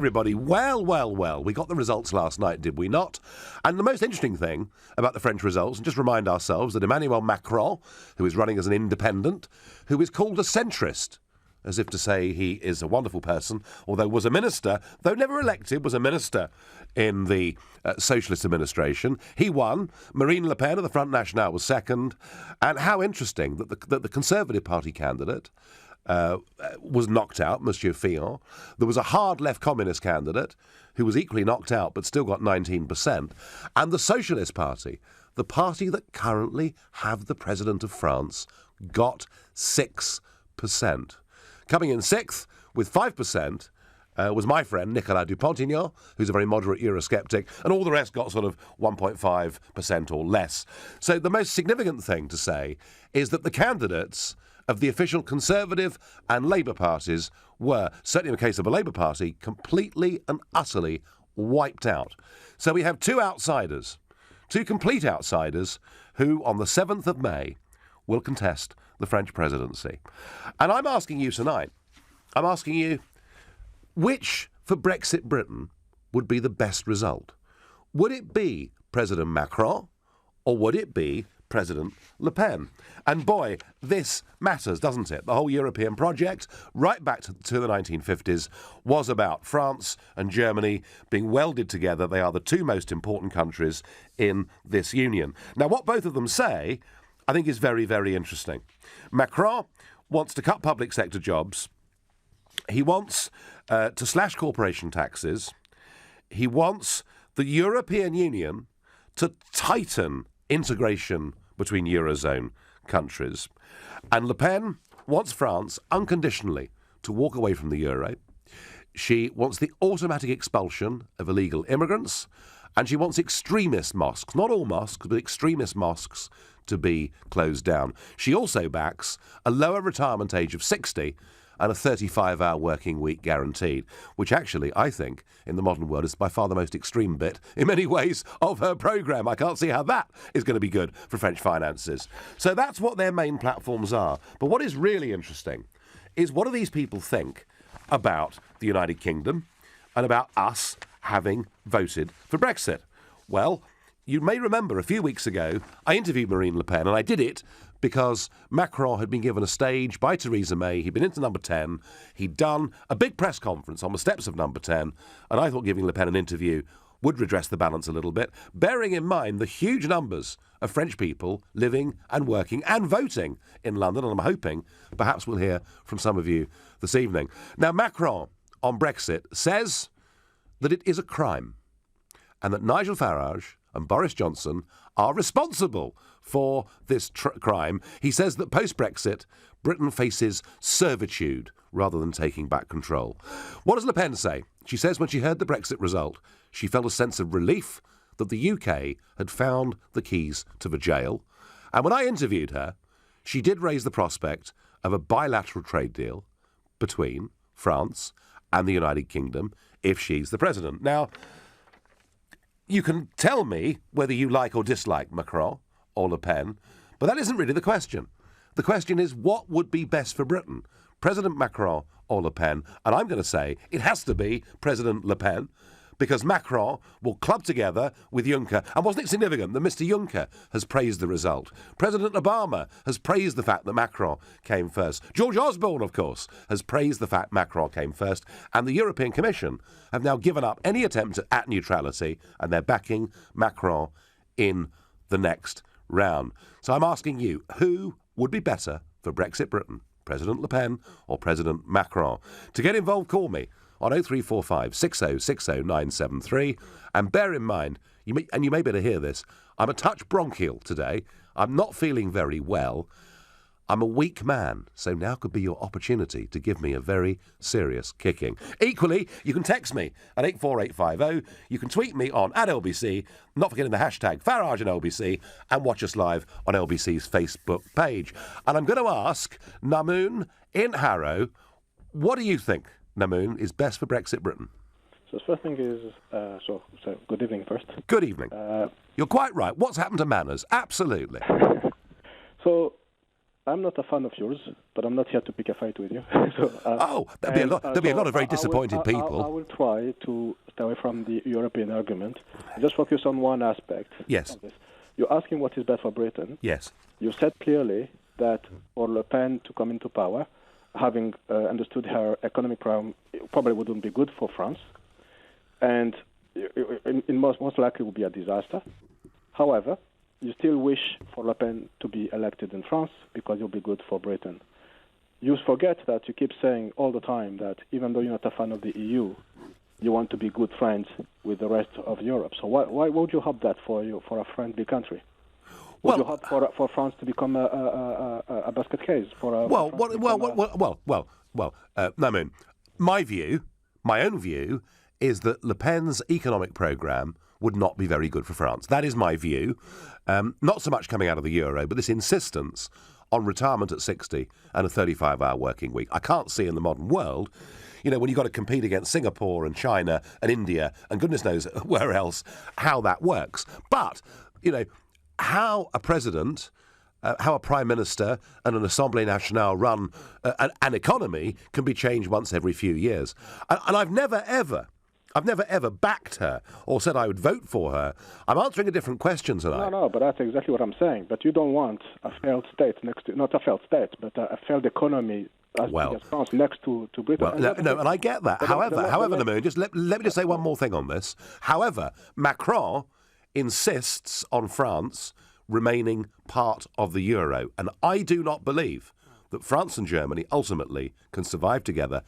Everybody, well, we got the results last night, did we not? And the most interesting thing about the French results, and just remind ourselves that Emmanuel Macron, who is running as an independent, who is called a centrist, as if to say he is a wonderful person, although was a minister, though never elected, was a minister in the socialist administration. He won. Marine Le Pen of the Front National was second. And how interesting that the Conservative Party candidate was knocked out, Monsieur Fillon. There was a hard left communist candidate who was equally knocked out but still got 19%. And the Socialist Party, the party that currently have the President of France, got 6%. Coming in sixth with 5% was my friend Nicolas Dupont-Aignan, who's a very moderate Eurosceptic, and all the rest got sort of 1.5% or less. So the most significant thing to say is that the candidates of the official Conservative and Labour parties were, certainly in the case of the Labour Party, completely and utterly wiped out. So we have two outsiders, two complete outsiders, who on the 7th of May will contest the French presidency. And I'm asking you tonight, which for Brexit Britain would be the best result? Would it be President Macron or would it be President Le Pen? And boy, this matters, doesn't it? The whole European project, right back to the 1950s, was about France and Germany being welded together. They are the two most important countries in this union. Now, what both of them say, I think, is very, very interesting. Macron wants to cut public sector jobs. He wants to slash corporation taxes. He wants the European Union to tighten integration between Eurozone countries. And Le Pen wants France unconditionally to walk away from the euro. She wants the automatic expulsion of illegal immigrants. And she wants extremist mosques, not all mosques, but extremist mosques, to be closed down. She also backs a lower retirement age of 60 and a 35-hour working week guaranteed, which actually, I think, in the modern world is by far the most extreme bit, in many ways, of her programme. I can't see how that is going to be good for French finances. So that's what their main platforms are. But what is really interesting is, what do these people think about the United Kingdom and about us having voted for Brexit? Well, you may remember a few weeks ago, I interviewed Marine Le Pen, and I did it because Macron had been given a stage by Theresa May. He'd been into number 10. He'd done a big press conference on the steps of number 10, and I thought giving Le Pen an interview would redress the balance a little bit, bearing in mind the huge numbers of French people living and working and voting in London, and I'm hoping perhaps we'll hear from some of you this evening. Now, Macron on Brexit says that it is a crime and that Nigel Farage and Boris Johnson are responsible for this crime. He says that post-Brexit, Britain faces servitude rather than taking back control. What does Le Pen say? She says when she heard the Brexit result, she felt a sense of relief that the UK had found the keys to the jail. And when I interviewed her, she did raise the prospect of a bilateral trade deal between France and the United Kingdom if she's the president. Now, you can tell me whether you like or dislike Macron or Le Pen, but that isn't really the question. The question is, what would be best for Britain? President Macron or Le Pen? And I'm going to say it has to be President Le Pen, because Macron will club together with Juncker. And wasn't it significant that Mr. Juncker has praised the result? President Obama has praised the fact that Macron came first. George Osborne, of course, has praised the fact Macron came first. And the European Commission have now given up any attempt at neutrality, and they're backing Macron in the next round. So I'm asking you, who would be better for Brexit Britain? President Le Pen or President Macron? To get involved, call me on 0345 6060 973. And bear in mind, you may better hear this, I'm a touch bronchial today. I'm not feeling very well. I'm a weak man, so now could be your opportunity to give me a very serious kicking. Equally, you can text me at 84850. You can tweet me on @LBC, not forgetting the hashtag Farage and LBC, and watch us live on LBC's Facebook page. And I'm going to ask Namoon in Harrow, what do you think, Namoon, is best for Brexit Britain? So the first thing is, so good evening first. Good evening. You're quite right. What's happened to manners? Absolutely. So I'm not a fan of yours, but I'm not here to pick a fight with you. There'll be a lot of very disappointed people. I will try to stay away from the European argument. Just focus on one aspect. Yes. Of this. You're asking what is best for Britain. Yes. You said clearly that for Le Pen to come into power, having understood her economic problem, it probably wouldn't be good for France, and in most likely would be a disaster. However, you still wish for Le Pen to be elected in France because it will be good for Britain. You forget that you keep saying all the time that even though you're not a fan of the EU, you want to be good friends with the rest of Europe. So why would you hope that for a friendly country? Would you hope for France to become a basket case for a? My own view is that Le Pen's economic programme would not be very good for France. That is my view. Not so much coming out of the euro, but this insistence on retirement at 60 and a 35-hour working week. I can't see in the modern world, when you've got to compete against Singapore and China and India and goodness knows where else, how that works. But, how a president, how a prime minister and an Assemblée Nationale run an economy can be changed once every few years. And I've never ever backed her or said I would vote for her. I'm answering a different question tonight. No, but that's exactly what I'm saying. But you don't want a failed state not a failed state, but a failed economy as big as France next to Britain. And I get that. However, Namoun, just let me just say one more thing on this. However, Macron insists on France remaining part of the euro, and I do not believe that France and Germany ultimately can survive together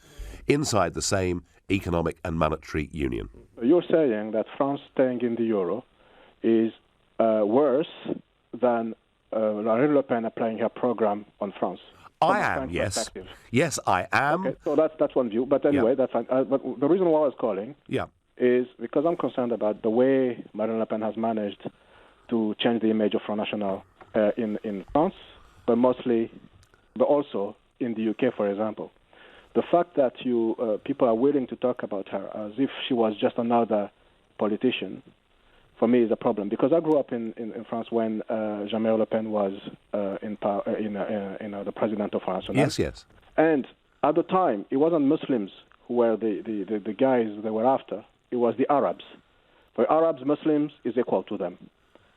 inside the same economic and monetary union. You're saying that France staying in the euro is worse than Marine Le Pen applying her program on France? I am, yes. Yes, I am. Okay, so that's one view. But anyway, that's fine. But the reason why I was calling is because I'm concerned about the way Marine Le Pen has managed to change the image of Front National in France, but also in the UK, for example. The fact that people are willing to talk about her as if she was just another politician, for me, is a problem. Because I grew up in France when Jean-Marie Le Pen was the president of France. Yes. And at the time, it wasn't Muslims who were the guys they were after. It was the Arabs. For Arabs, Muslims is equal to them.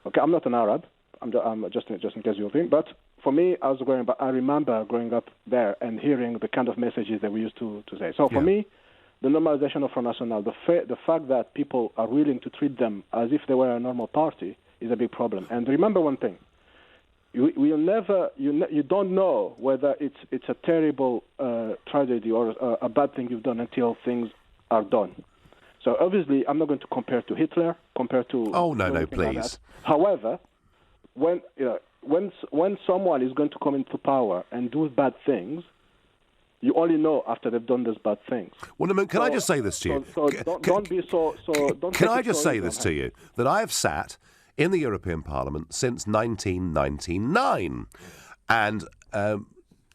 Okay, I'm not an Arab. I'm just in case you're thinking. But for me, I remember growing up there and hearing the kind of messages that we used to say. So for me, the normalization of Front National, the fact that people are willing to treat them as if they were a normal party is a big problem. And remember one thing: you don't know whether it's a terrible tragedy or a bad thing you've done until things are done. So obviously, I'm not going to compare to Hitler, Oh no, please. Like however, when someone is going to come into power and do bad things, you only know after they've done those bad things. Well, Namoun, can I just say this to you? Don't be so. Can I just say this to you? That I have sat in the European Parliament since 1999, and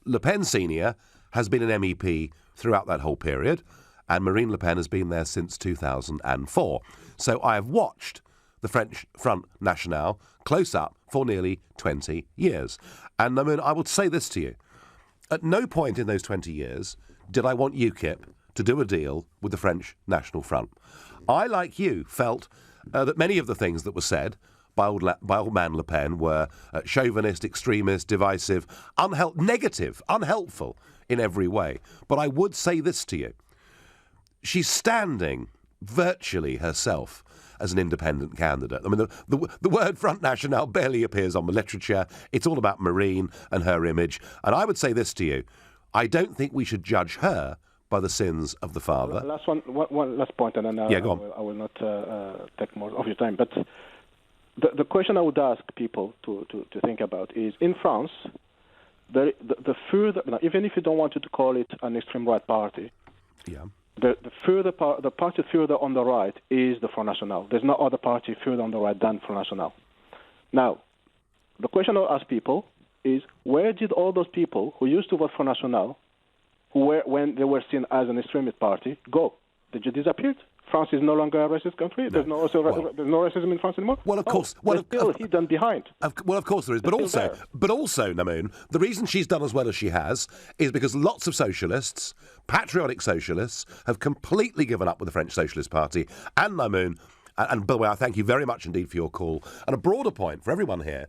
Le Pen Senior has been an MEP throughout that whole period, and Marine Le Pen has been there since 2004. So I have watched the French Front National close up for nearly 20 years. And I mean, I will say this to you. At no point in those 20 years did I want UKIP to do a deal with the French National Front. I, like you, felt that many of the things that were said by old man Le Pen were chauvinist, extremist, divisive, negative, unhelpful in every way. But I would say this to you. She's standing virtually herself as an independent candidate. I mean, the word Front National barely appears on the literature. It's all about Marine and her image. And I would say this to you. I don't think we should judge her by the sins of the father. One last point, and then I will not take more of your time. But the question I would ask people to think about is, in France, the further, even if you don't want to call it an extreme right party, the party further on the right is the Front National. There's no other party further on the right than Front National. Now, the question I'll ask people is, where did all those people who used to vote for National, when they were seen as an extremist party, go? They just disappeared France is no longer a racist country. There's no racism in France anymore. Well, of course. Well, still hidden behind. Of course there is. But also, Namoon, the reason she's done as well as she has is because lots of socialists, patriotic socialists, have completely given up with the French Socialist Party. And Namoon, and by the way, I thank you very much indeed for your call. And a broader point for everyone here,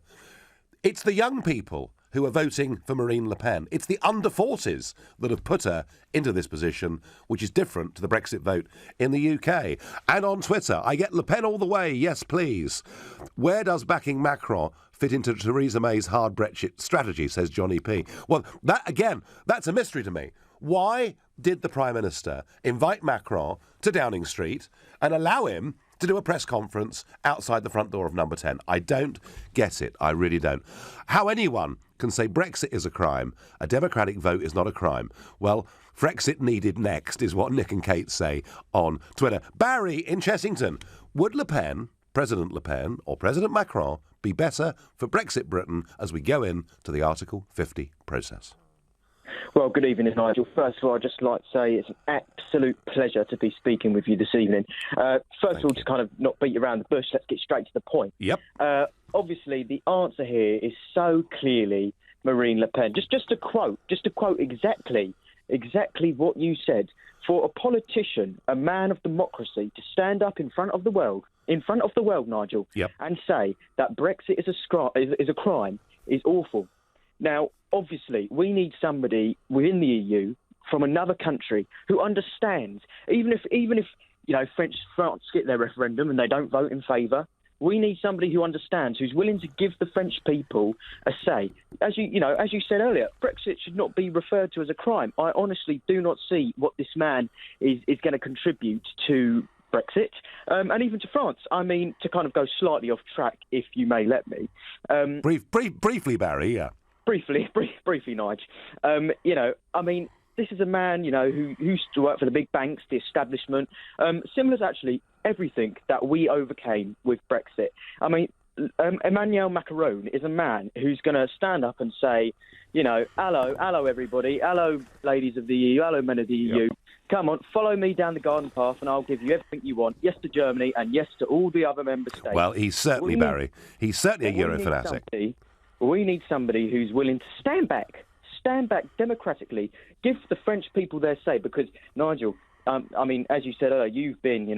it's the young people who are voting for Marine Le Pen. It's the under-40s that have put her into this position, which is different to the Brexit vote in the UK. And on Twitter, I get Le Pen all the way, yes please. Where does backing Macron fit into Theresa May's hard Brexit strategy, says Johnny P. Well, that again, that's a mystery to me. Why did the Prime Minister invite Macron to Downing Street and allow him to do a press conference outside the front door of Number 10? I don't get it. I really don't. How anyone can say Brexit is a crime, a democratic vote is not a crime. Well, Frexit needed next is what Nick and Kate say on Twitter. Barry in Chessington. Would Le Pen, President Le Pen or President Macron be better for Brexit Britain as we go into the Article 50 process? Well, good evening, Nigel. First of all, I'd just like to say it's an absolute pleasure to be speaking with you this evening. First of all, to kind of not beat around the bush, let's get straight to the point. Yep. Obviously, the answer here is so clearly Marine Le Pen. Just to quote exactly what you said. For a politician, a man of democracy, to stand up in front of the world, Nigel, yep, and say that Brexit is a crime is awful. Now, obviously, we need somebody within the EU from another country who understands, even if France get their referendum and they don't vote in favour, we need somebody who understands, who's willing to give the French people a say. As you said earlier, Brexit should not be referred to as a crime. I honestly do not see what this man is going to contribute to Brexit, and even to France. I mean, to kind of go slightly off track, if you may let me. Briefly, Barry, yeah. Briefly, Nige. I mean, this is a man, who used to work for the big banks, the establishment, similar to actually everything that we overcame with Brexit. I mean, Emmanuel Macron is a man who's going to stand up and say, hello, everybody, hello, ladies of the EU, hello, men of the EU. Yep. Come on, follow me down the garden path and I'll give you everything you want. Yes to Germany and yes to all the other member states. Well, he's certainly, Barry, he's certainly a Euro fanatic. We need somebody who's willing to stand back democratically, give the French people their say, because, Nigel, I mean, as you said earlier, you've been,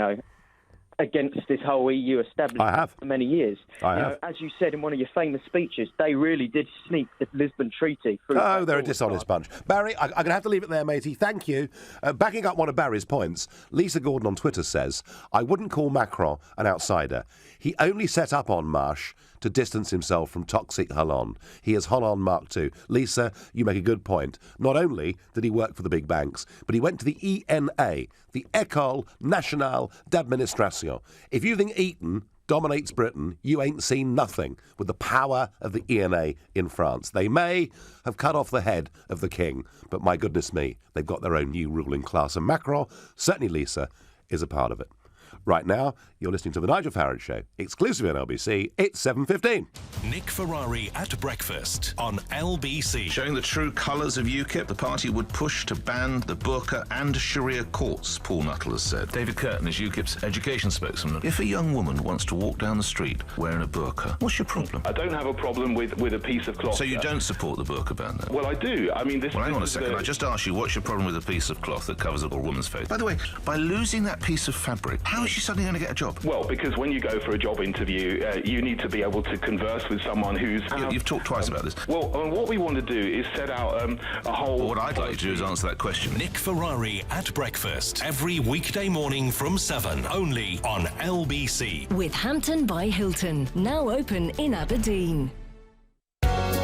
against this whole EU establishment for many years. I have. As you said in one of your famous speeches, they really did sneak the Lisbon Treaty through. Oh, they're a dishonest bunch. Barry, I'm going to have to leave it there, matey. Thank you. Backing up one of Barry's points, Lisa Gordon on Twitter says, I wouldn't call Macron an outsider. He only set up En Marche to distance himself from toxic Hollande. He is Hollande Mark II. Lisa, you make a good point. Not only did he work for the big banks, but he went to the ENA, the École Nationale d'Administration. If you think Eton dominates Britain, you ain't seen nothing with the power of the ENA in France. They may have cut off the head of the king, but my goodness me, they've got their own new ruling class. And Macron, certainly Lisa, is a part of it. Right now, you're listening to The Nigel Farage Show, exclusively on LBC. It's 7:15. Nick Ferrari at breakfast on LBC. Showing the true colours of UKIP, the party would push to ban the burqa and Sharia courts, Paul Nuttall has said. David Curtin is UKIP's education spokesman. If a young woman wants to walk down the street wearing a burqa, what's your problem? I don't have a problem with a piece of cloth. So you don't support the burqa ban, then? Well, I do. I mean, this... Well, hang on a second. I just asked you, what's your problem with a piece of cloth that covers a woman's face? By the way, by losing that piece of fabric, how is she suddenly going to get a job? Well, because when you go for a job interview, you need to be able to converse with someone who's... You've talked twice about this. Well, what we want to do is set out a whole... Well, what I'd like you to do is answer that question. Nick Ferrari at breakfast, every weekday morning from 7, only on LBC. With Hampton by Hilton, now open in Aberdeen.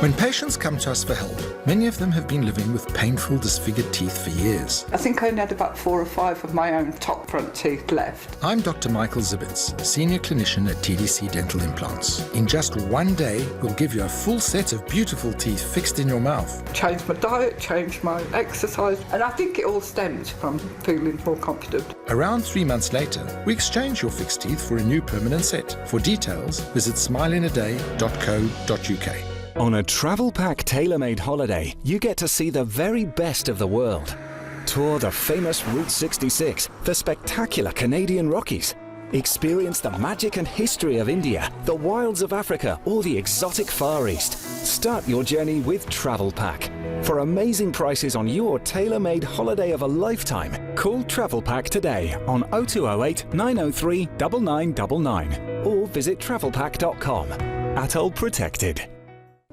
When patients come to us for help, many of them have been living with painful, disfigured teeth for years. I think I only had about 4 or 5 of my own top front teeth left. I'm Dr. Michael Zibitz, Senior Clinician at TDC Dental Implants. In just one day, we'll give you a full set of beautiful teeth fixed in your mouth. Changed my diet, changed my exercise, and I think it all stemmed from feeling more confident. Around 3 months later, we exchange your fixed teeth for a new permanent set. For details, visit smileinaday.co.uk. On a travel pack tailor-made holiday, you get to see the very best of the world. Tour the famous Route 66, the spectacular Canadian Rockies. Experience the magic and history of India, the wilds of Africa, or the exotic Far East. Start your journey with Travel Pack. For amazing prices on your tailor-made holiday of a lifetime, call Travel Pack today on 0208 903 9999 or visit travelpack.com. Atoll Protected.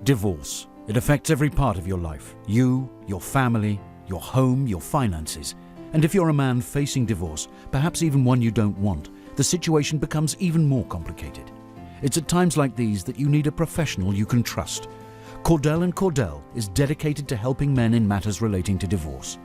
Divorce. It affects every part of your life. You, your family, your home, your finances. And if you're a man facing divorce, perhaps even one you don't want, the situation becomes even more complicated. It's at times like these that you need a professional you can trust. Cordell & Cordell is dedicated to helping men in matters relating to divorce.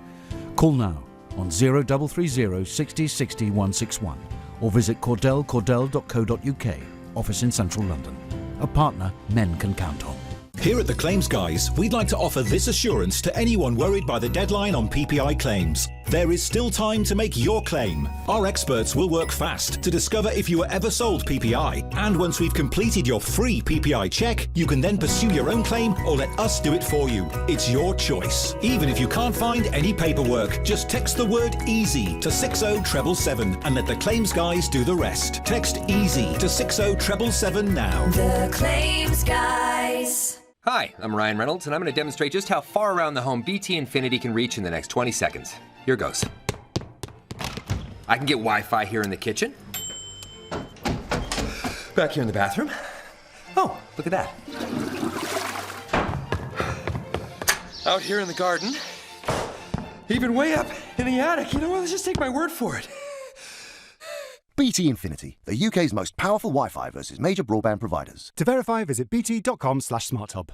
Call now on 0330 60 60 161 or visit cordell.co.uk, office in central London. A partner men can count on. Here at The Claims Guys, we'd like to offer this assurance to anyone worried by the deadline on PPI claims. There is still time to make your claim. Our experts will work fast to discover if you were ever sold PPI. And once we've completed your free PPI check, you can then pursue your own claim or let us do it for you. It's your choice. Even if you can't find any paperwork, just text the word EASY to 60777 and let The Claims Guys do the rest. Text EASY to 60777 now. The Claims Guys. Hi, I'm Ryan Reynolds, and I'm going to demonstrate just how far around the home BT Infinity can reach in the next 20 seconds. Here goes. I can get Wi-Fi here in the kitchen. Back here in the bathroom. Oh, look at that. Out here in the garden. Even way up in the attic. You know what? Let's just take my word for it. BT Infinity, the UK's most powerful Wi-Fi versus major broadband providers. To verify, visit bt.com/smarthub.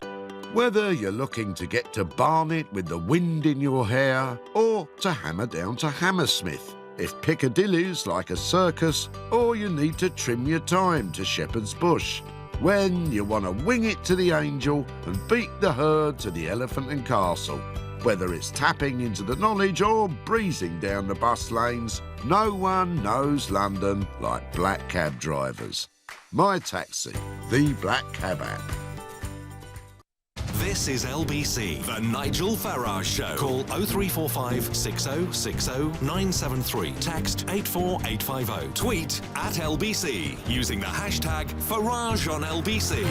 Whether you're looking to get to Barnet with the wind in your hair or to hammer down to Hammersmith, if Piccadilly's like a circus or you need to trim your time to Shepherd's Bush, when you want to wing it to the Angel and beat the herd to the Elephant and Castle. Whether it's tapping into the knowledge or breezing down the bus lanes, no one knows London like black cab drivers. My Taxi, the black cab app. This is LBC, the Nigel Farage Show. Call 0345 6060 973. Text 84850. Tweet at LBC using the hashtag Farage on LBC.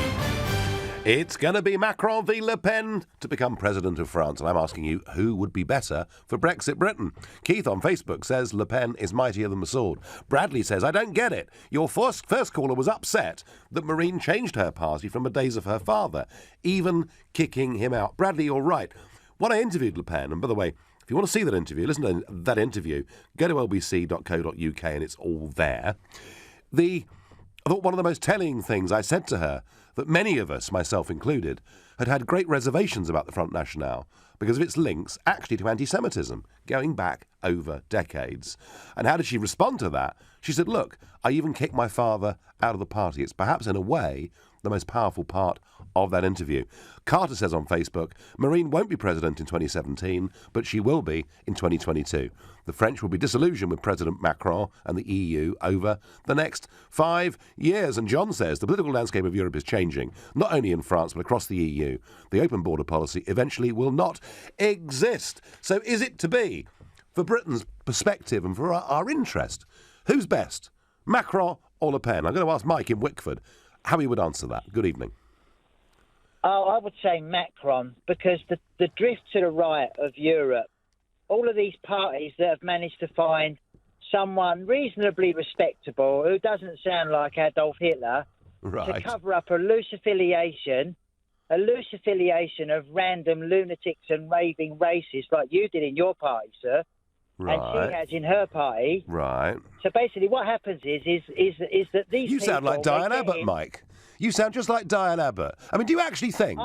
It's going to be Macron v Le Pen to become president of France. And I'm asking you, who would be better for Brexit Britain? Keith on Facebook says Le Pen is mightier than the sword. Bradley says, I don't get it. Your first caller was upset that Marine changed her party from the days of her father, even kicking him out. Bradley, you're right. When I interviewed Le Pen, and by the way, if you want to see that interview, listen to that interview, go to lbc.co.uk and it's all there. I thought one of the most telling things I said to her, that many of us, myself included, had great reservations about the Front National because of its links actually to anti-Semitism, going back over decades. And how did she respond to that? She said, look, I even kicked my father out of the party. It's perhaps, in a way, the most powerful part of that interview. Carter says on Facebook, Marine won't be president in 2017, but she will be in 2022. The French will be disillusioned with President Macron and the EU over the next 5 years. And John says the political landscape of Europe is changing, not only in France, but across the EU. The open border policy eventually will not exist. So is it to be, for Britain's perspective and for our interest, who's best, Macron or Le Pen? I'm going to ask Mike in Wickford how he would answer that. Good evening. Oh, I would say Macron, because the drift to the right of Europe, all of these parties that have managed to find someone reasonably respectable who doesn't sound like Adolf Hitler to cover up a loose affiliation of random lunatics and raving racists like you did in your party, sir. Right. And she has in her party. Right. So basically what happens is that these You sound like Diane Abbott, Mike. You sound just like Diane Abbott. I mean, do you actually think...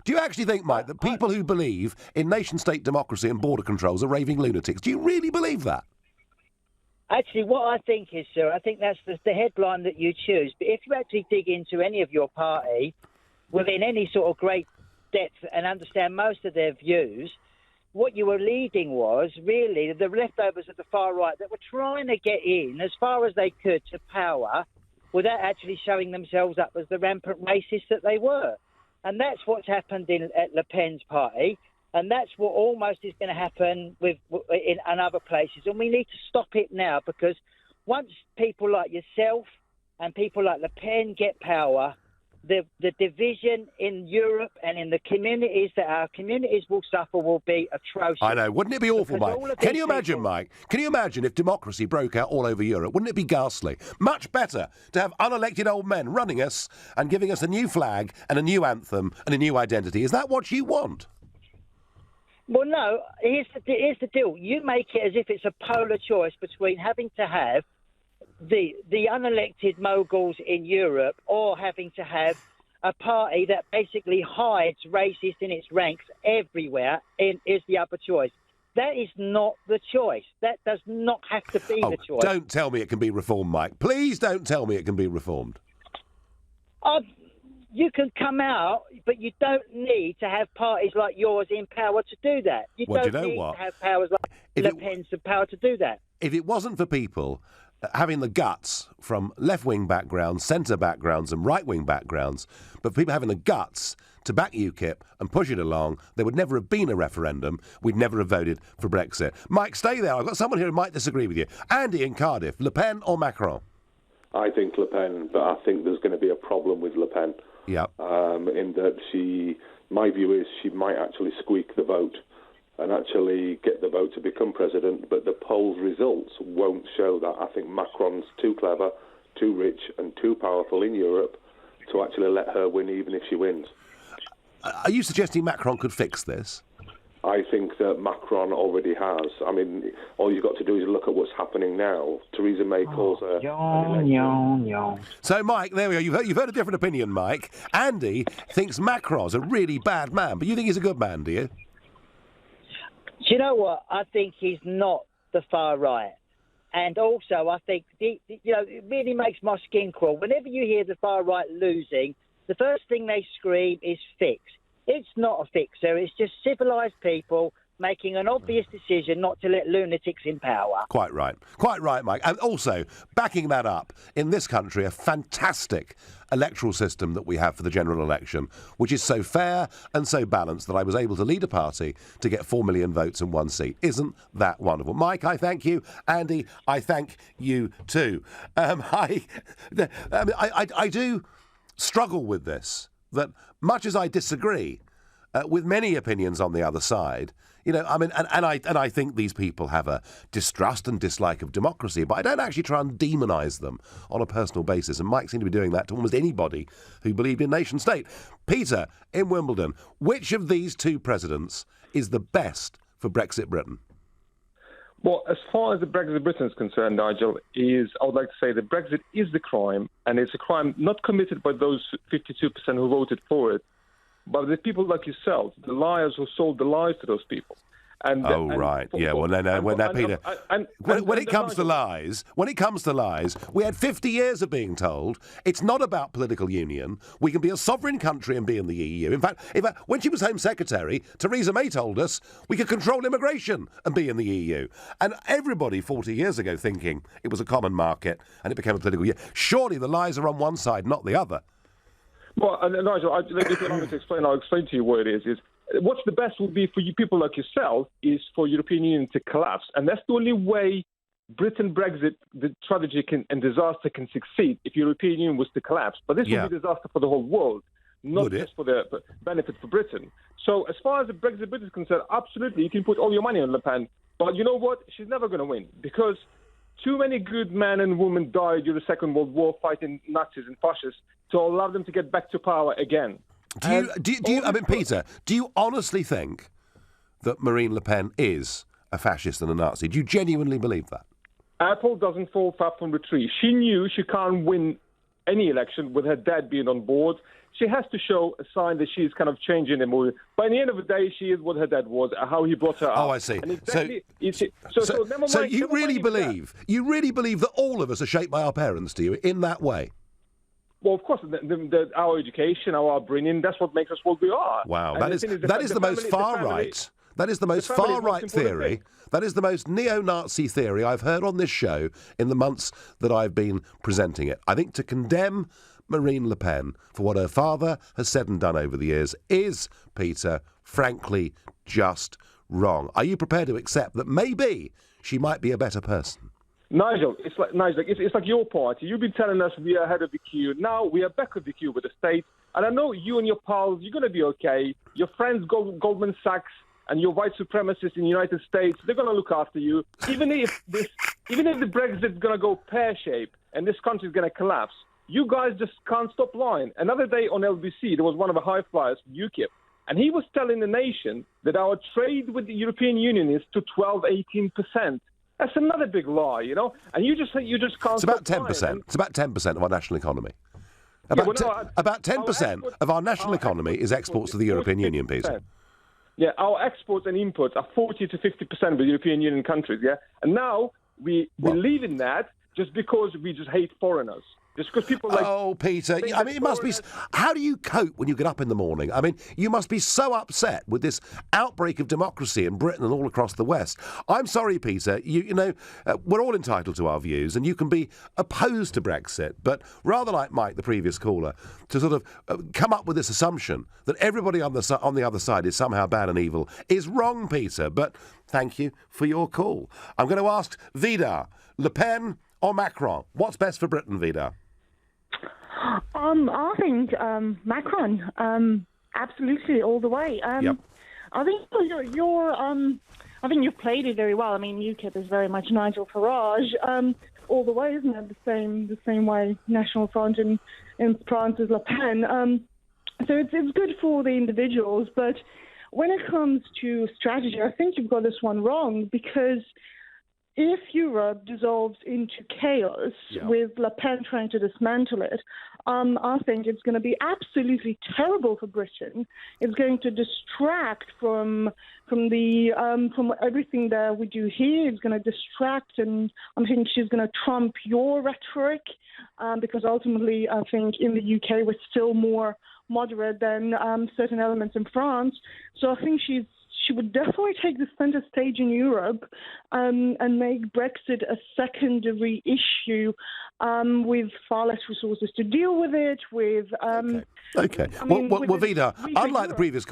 Do you actually think, Mike, that people who believe in nation-state democracy and border controls are raving lunatics? Do you really believe that? Actually, what I think is, sir, I think that's the headline that you choose. But if you actually dig into any of your party within any sort of great depth and understand most of their views, what you were leading was really the leftovers of the far right that were trying to get in as far as they could to power without actually showing themselves up as the rampant racists that they were. And that's what's happened at Le Pen's party. And that's what almost is going to happen in other places. And we need to stop it now, because once people like yourself and people like Le Pen get power, the division in Europe and in the communities that our communities will suffer will be atrocious. I know. Wouldn't it be awful, Because Mike? Can you imagine, Mike? Can you imagine if democracy broke out all over Europe? Wouldn't it be ghastly? Much better to have unelected old men running us and giving us a new flag and a new anthem and a new identity. Is that what you want? Well, no. Here's the deal. You make it as if it's a polar choice between having to have the unelected moguls in Europe or having to have a party that basically hides racist in its ranks everywhere is the other choice. That is not the choice. That does not have to be the choice. Don't tell me it can be reformed, Mike. Please don't tell me it can be reformed. You can come out, but you don't need to have parties like yours in power to do that. You don't need to have powers like Le Pen's in power to do that. If it wasn't for people having the guts from left-wing backgrounds, centre backgrounds and right-wing backgrounds, but people having the guts to back UKIP and push it along, there would never have been a referendum. We'd never have voted for Brexit. Mike, stay there. I've got someone here who might disagree with you. Andy in Cardiff, Le Pen or Macron? I think Le Pen, but I think there's going to be a problem with Le Pen. Yeah. In that my view is she might actually squeak the vote and actually get the vote to become president, but the polls results won't show that. I think Macron's too clever, too rich and too powerful in Europe to actually let her win, even if she wins. Are you suggesting Macron could fix this? I think that Macron already has. I mean, all you've got to do is look at what's happening now. Theresa May calls her... So, Mike, there we go. You've heard a different opinion, Mike. Andy thinks Macron's a really bad man, but you think he's a good man, do you? Do you know what? I think he's not the far right. And also, I think, it really makes my skin crawl. Whenever you hear the far right losing, the first thing they scream is fix. It's not a fixer. It's just civilised people making an obvious decision not to let lunatics in power. Quite right. Quite right, Mike. And also, backing that up, in this country, a fantastic electoral system that we have for the general election, which is so fair and so balanced that I was able to lead a party to get 4 million votes in one seat. Isn't that wonderful? Mike, I thank you. Andy, I thank you too. I do struggle with this, that much as I disagree with many opinions on the other side, and I think these people have a distrust and dislike of democracy, but I don't actually try and demonise them on a personal basis, and Mike seemed to be doing that to almost anybody who believed in nation state. Peter, in Wimbledon, which of these two presidents is the best for Brexit Britain? Well, as far as the Brexit Britain is concerned, Nigel, I would like to say that Brexit is the crime, and it's a crime not committed by those 52% who voted for it, but the people like yourself, the liars who sold the lies to those people. When it comes to lies, we had 50 years of being told it's not about political union. We can be a sovereign country and be in the EU. In fact, when she was Home Secretary, Theresa May told us we could control immigration and be in the EU. And everybody 40 years ago thinking it was a common market and it became a political union. Surely the lies are on one side, not the other. Well, Nigel, if you allow me to explain, I'll explain to you what it is. What's the best would be for you people like yourself is for European Union to collapse. And that's the only way Britain Brexit, the tragedy and disaster can succeed if European Union was to collapse. But this would be a disaster for the whole world, not just for the benefit for Britain. So as far as the Brexit Britain is concerned, absolutely, you can put all your money on Le Pen. But you know what? She's never going to win because too many good men and women died during the Second World War fighting Nazis and fascists to allow them to get back to power again. Peter, do you honestly think that Marine Le Pen is a fascist and a Nazi? Do you genuinely believe that? Apple doesn't fall far from the tree. She knew she can't win any election with her dad being on board. She has to show a sign that she's kind of changing the mood. But in the end of the day, she is what her dad was, how he brought her up. Oh, I see. So you really believe that all of us are shaped by our parents, do you, in that way? Well, of course, our education, our upbringing, that's what makes us what we are. Wow, that is the most far right. That is the most far right theory. That is the most neo-Nazi theory I've heard on this show in the months that I've been presenting it. I think to condemn Marine Le Pen for what her father has said and done over the years is, Peter, frankly just wrong. Are you prepared to accept that maybe she might be a better person? Nigel, it's like your party. You've been telling us we are ahead of the queue. Now we are back of the queue with the state. And I know you and your pals, you're going to be okay. Your friends, Goldman Sachs, and your white supremacists in the United States, they're going to look after you. Even if the Brexit's going to go pear-shaped and this country's going to collapse, you guys just can't stop lying. Another day on LBC, there was one of the high flyers from UKIP, and he was telling the nation that our trade with the European Union is to 18%. That's another big lie, you know? And you just can't It's about stop 10%. lying. It's about 10% of our national economy. About 10% of our national economy is exports to the European Union, Peter. Yeah, our exports and imports are 40 to 50% of the European Union countries, yeah? And now we're leaving that just because we just hate foreigners. Just because people like... Oh, Peter, I mean, it must be... How do you cope when you get up in the morning? I mean, you must be so upset with this outbreak of democracy in Britain and all across the West. I'm sorry, Peter, you know, we're all entitled to our views, and you can be opposed to Brexit, but rather like Mike, the previous caller, to sort of come up with this assumption that everybody on the other side is somehow bad and evil is wrong, Peter. But thank you for your call. I'm going to ask Vidar, Le Pen or Macron? What's best for Britain, Vidar? I think Macron, absolutely all the way. Yep. I think I think you've played it very well. I mean, UKIP is very much Nigel Farage all the way, isn't it? The same way National Front in France is Le Pen. So it's good for the individuals, but when it comes to strategy, I think you've got this one wrong, because if Europe dissolves into chaos with Le Pen trying to dismantle it, I think it's going to be absolutely terrible for Britain. It's going to distract from everything that we do here. It's going to distract, and I think she's going to trump your rhetoric, because ultimately I think in the UK we're still more moderate than certain elements in France. So I think she would definitely take the center stage in Europe and make Brexit a secondary issue with far less resources to deal with it. Okay. Well, Vidar, unlike the previous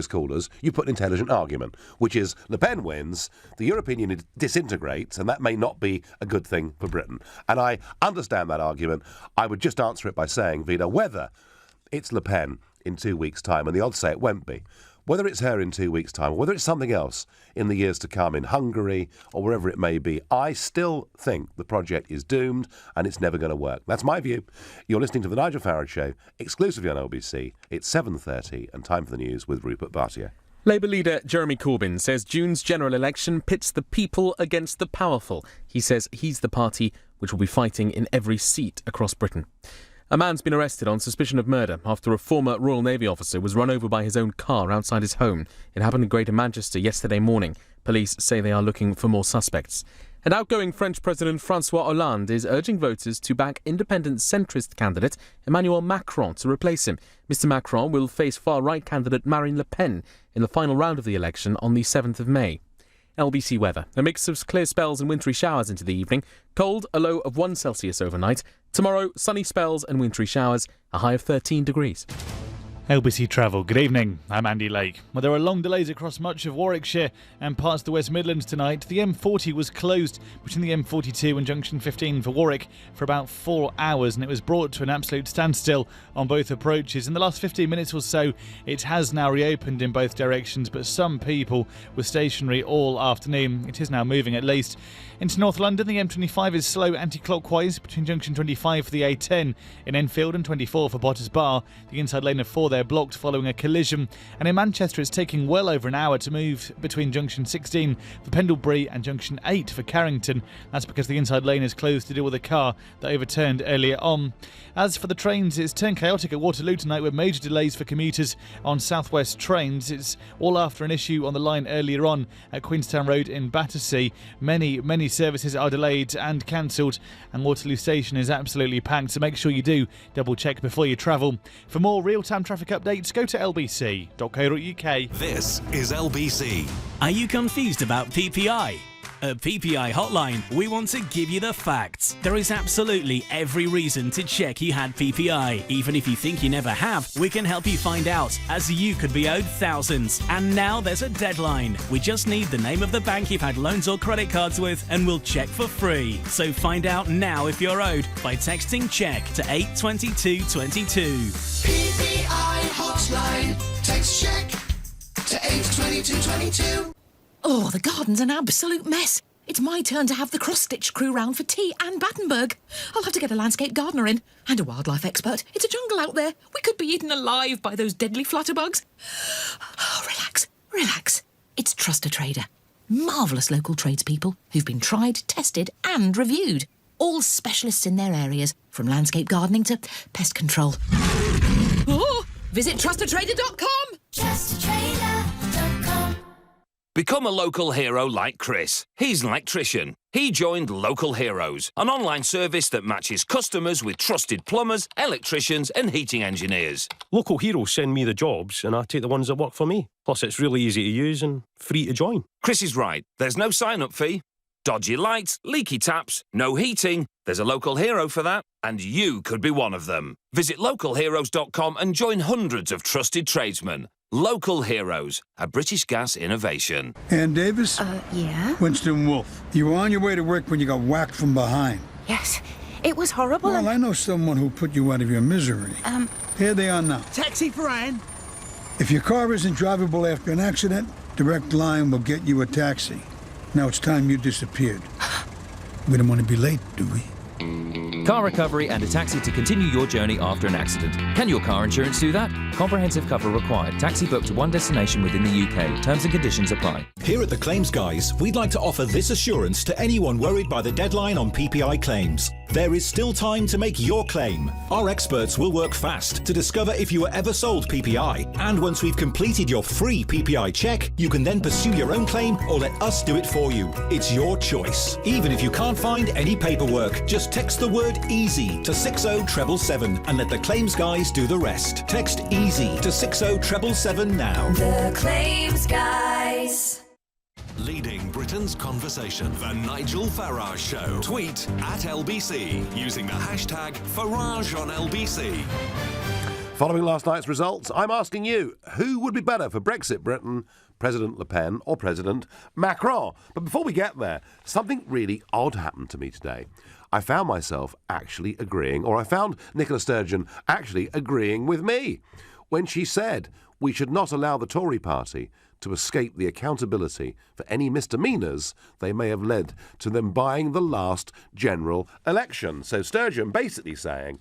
callers, you put an intelligent argument, which is Le Pen wins, the European Union disintegrates, and that may not be a good thing for Britain. And I understand that argument. I would just answer it by saying, Vidar, whether it's Le Pen in 2 weeks' time, and the odds say it won't be, whether it's her in 2 weeks' time, or whether it's something else in the years to come in Hungary or wherever it may be, I still think the project is doomed and it's never going to work. That's my view. You're listening to The Nigel Farage Show, exclusively on LBC. It's 7:30 and time for the news with Rupert Bartier. Labour leader Jeremy Corbyn says June's general election pits the people against the powerful. He says he's the party which will be fighting in every seat across Britain. A man's been arrested on suspicion of murder after a former Royal Navy officer was run over by his own car outside his home. It happened in Greater Manchester yesterday morning. Police say they are looking for more suspects. And outgoing French President François Hollande is urging voters to back independent centrist candidate Emmanuel Macron to replace him. Mr Macron will face far-right candidate Marine Le Pen in the final round of the election on the 7th of May. LBC weather. A mix of clear spells and wintry showers into the evening. Cold, a low of 1 Celsius overnight. Tomorrow, sunny spells and wintry showers, a high of 13 degrees. LBC Travel, good evening. I'm Andy Lake. Well, there are long delays across much of Warwickshire and parts of the West Midlands tonight. The M40 was closed between the M42 and Junction 15 for Warwick for about 4 hours, and it was brought to an absolute standstill on both approaches. In the last 15 minutes or so, it has now reopened in both directions, but some people were stationary all afternoon. It is now moving at least. Into North London, the M25 is slow anti-clockwise between Junction 25 for the A10 in Enfield and 24 for Potters Bar. The inside lane of 4 there blocked following a collision. And in Manchester, it's taking well over an hour to move between Junction 16 for Pendlebury and Junction 8 for Carrington. That's because the inside lane is closed to deal with a car that overturned earlier on. As for the trains, it's turned chaotic at Waterloo tonight with major delays for commuters on South West trains. It's all after an issue on the line earlier on at Queenstown Road in Battersea. Many services are delayed and cancelled, and Waterloo Station is absolutely packed, so make sure you do double check before you travel. For more real-time traffic updates, go to lbc.co.uk. This is LBC. Are you confused about PPI? At PPI Hotline, we want to give you the facts. There is absolutely every reason to check you had PPI. Even if you think you never have, we can help you find out, as you could be owed thousands. And now there's a deadline. We just need the name of the bank you've had loans or credit cards with, and we'll check for free. So find out now if you're owed by texting CHECK to 82222. PPI Hotline. Text CHECK to 82222. Oh, the garden's an absolute mess. It's my turn to have the cross-stitch crew round for tea and Battenberg. I'll have to get a landscape gardener in and a wildlife expert. It's a jungle out there. We could be eaten alive by those deadly flutterbugs. Oh, relax. It's Trust a Trader. Marvellous local tradespeople who've been tried, tested and reviewed. All specialists in their areas, from landscape gardening to pest control. Oh, visit trustatrader.com. Trustatrader.com. Become a local hero like Chris. He's an electrician. He joined Local Heroes, an online service that matches customers with trusted plumbers, electricians and heating engineers. Local Heroes send me the jobs and I take the ones that work for me. Plus it's really easy to use and free to join. Chris is right. There's no sign-up fee. Dodgy lights, leaky taps, no heating. There's a local hero for that, and you could be one of them. Visit localheroes.com and join hundreds of trusted tradesmen. Local Heroes, a British Gas innovation. Ann Davis? Yeah? Winston Wolfe. You were on your way to work when you got whacked from behind. Yes. It was horrible. Well, I know someone who put you out of your misery. Here they are now. Taxi for Anne. If your car isn't drivable after an accident, Direct Line will get you a taxi. Now it's time you disappeared. We don't want to be late, do we? Car recovery and a taxi to continue your journey after an accident. Can your car insurance do that? Comprehensive cover required. Taxi booked to one destination within the UK. Terms and conditions apply. Here at the Claims Guys, we'd like to offer this assurance to anyone worried by the deadline on PPI claims. There is still time to make your claim. Our experts will work fast to discover if you were ever sold PPI. And once we've completed your free PPI check, you can then pursue your own claim or let us do it for you. It's your choice. Even if you can't find any paperwork, just text the word EASY to 60777 and let the Claims Guys do the rest. Text EASY to 60777 now. The Claims Guys. Leading Britain's conversation. The Nigel Farage Show. Tweet at LBC using the hashtag Farage on LBC. Following last night's results, I'm asking you, who would be better for Brexit Britain, President Le Pen or President Macron? But before we get there, something really odd happened to me today. I found myself actually agreeing, or I found Nicola Sturgeon actually agreeing with me when she said we should not allow the Tory party to escape the accountability for any misdemeanours they may have led to them buying the last general election. So Sturgeon basically saying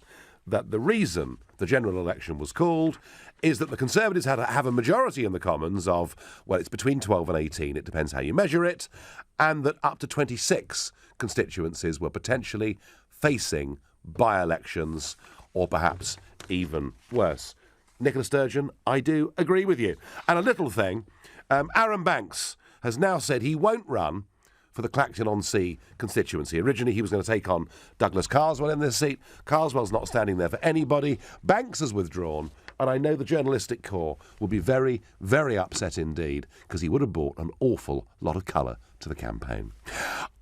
that the reason the general election was called is that the Conservatives had to have a majority in the Commons of, well, it's between 12 and 18, it depends how you measure it, and that up to 26 constituencies were potentially facing by-elections or perhaps even worse. Nicola Sturgeon, I do agree with you. And a little thing, Aaron Banks has now said he won't run for the Clacton-on-Sea constituency. Originally, he was going to take on Douglas Carswell in this seat. Carswell's not standing there for anybody. Banks has withdrawn, and I know the journalistic corps will be very, very upset indeed, because he would have brought an awful lot of colour to the campaign.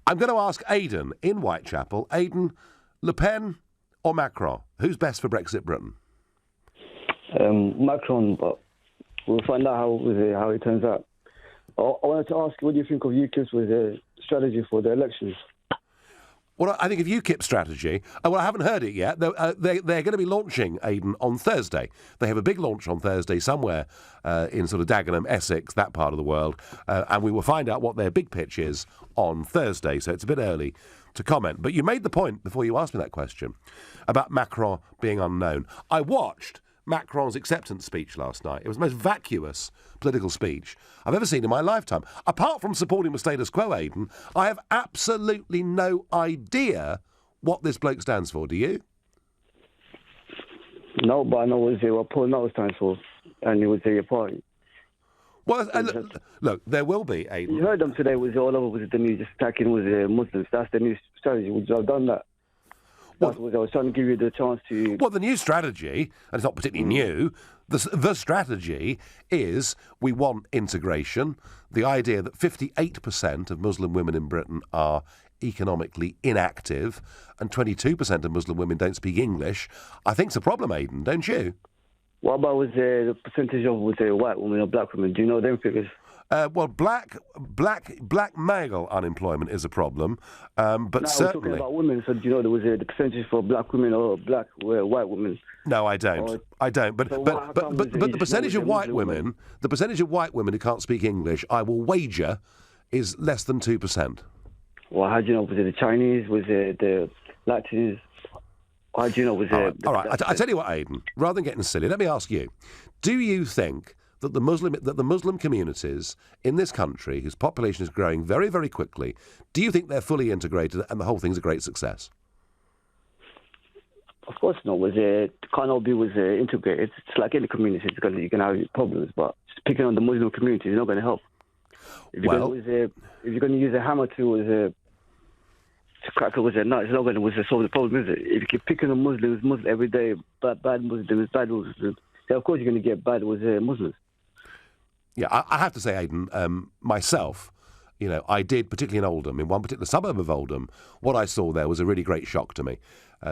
I'm going to ask Aidan in Whitechapel. Aidan, Le Pen or Macron? Who's best for Brexit Britain? Macron, but we'll find out how it turns out. I wanted to ask you, what do you think of UKIP's with their strategy for the elections? Well, I think of UKIP's strategy, well, I haven't heard it yet. They're going to be launching, Aidan, on Thursday. They have a big launch on Thursday somewhere in sort of Dagenham, Essex, that part of the world, and we will find out what their big pitch is on Thursday, so it's a bit early to comment. But you made the point before you asked me that question about Macron being unknown. I watched Macron's acceptance speech last night. It was the most vacuous political speech I've ever seen in my lifetime. Apart from supporting the status quo, Aidan, I have absolutely no idea what this bloke stands for. Do you? No, but I know what Paul Nuttall stands for, and it was your party. Well, look, there will be, Aidan. You heard them today, was all over with the news, just attacking with the Muslims. That's the new strategy. Would you have done that? I was trying to give you the chance to... Well, the new strategy, and it's not particularly new, The strategy is we want integration. The idea that 58% of Muslim women in Britain are economically inactive and 22% of Muslim women don't speak English, I think it's a problem, Aidan, don't you? What about the percentage of white women or black women? Do you know them figures? Well, black male unemployment is a problem, but no, certainly... I was talking about women, so do you know there was the percentage for black women or white women? No, I don't. I don't. But the percentage of white women, the percentage of white women who can't speak English, I will wager, is less than 2%. Well, how do you know? Was it the Chinese? Was it the Latins? How do you know? Was it... All right. I tell you what, Aidan, rather than getting silly, let me ask you, do you think that the Muslim communities in this country, whose population is growing very, very quickly, do you think they're fully integrated and the whole thing's a great success? Of course not. Can't all be integrated. It's like any community. It's you can have problems, but just picking on the Muslim community is not going to help. If you're going to use a hammer to crack it with a nut, it's not going to solve the problem, is it? If you keep picking on Muslims every day, bad Muslims, then of course you're going to get bad with Muslims. Yeah, I have to say, Aidan, myself, I did, particularly in Oldham, in one particular suburb of Oldham, what I saw there was a really great shock to me.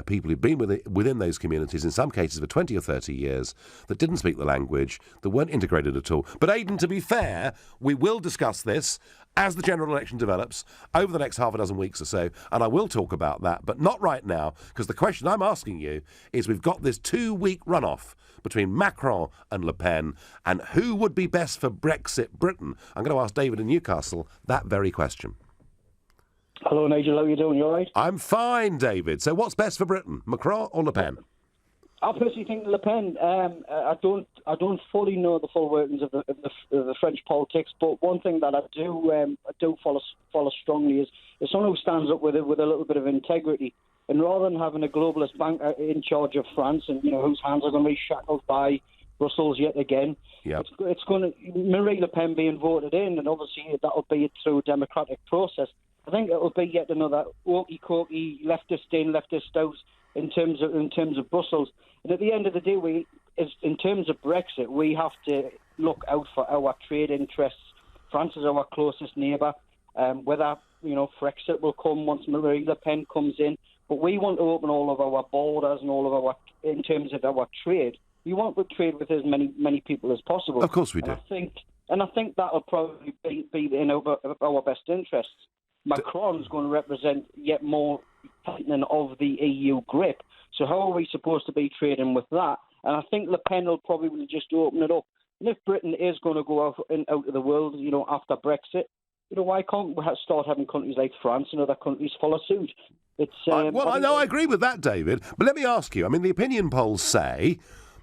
People who'd been within those communities, in some cases for 20 or 30 years, that didn't speak the language, that weren't integrated at all. But Aidan, to be fair, we will discuss this as the general election develops over the next half a dozen weeks or so, and I will talk about that, but not right now, because the question I'm asking you is we've got this 2-week runoff between Macron and Le Pen, and who would be best for Brexit Britain? I'm going to ask David in Newcastle that very question. Hello, Nigel. How are you doing? You all right? I'm fine, David. So what's best for Britain, Macron or Le Pen? I personally think Le Pen. I don't fully know the full workings of the French politics, but one thing that I do follow strongly is someone who stands up with a little bit of integrity. And rather than having a globalist banker in charge of France and whose hands are going to be shackled by Brussels yet again, it's going to Marine Le Pen being voted in, and obviously that'll be through a democratic process. I think it'll be yet another walkie-talkie, leftist in, leftist out in terms of Brussels. And at the end of the day, in terms of Brexit, we have to look out for our trade interests. France is our closest neighbour. Whether Brexit will come once Marine Le Pen comes in, but we want to open all of our borders and all of in terms of our trade. We want to trade with as many people as possible. Of course we do. And I think that'll probably be in our best interests. Macron's going to represent yet more tightening of the EU grip. So how are we supposed to be trading with that? And I think Le Pen will probably just open it up. And if Britain is going to go out of the world, after Brexit, why can't we start having countries like France and other countries follow suit? I agree with that, David. But let me ask you, the opinion polls say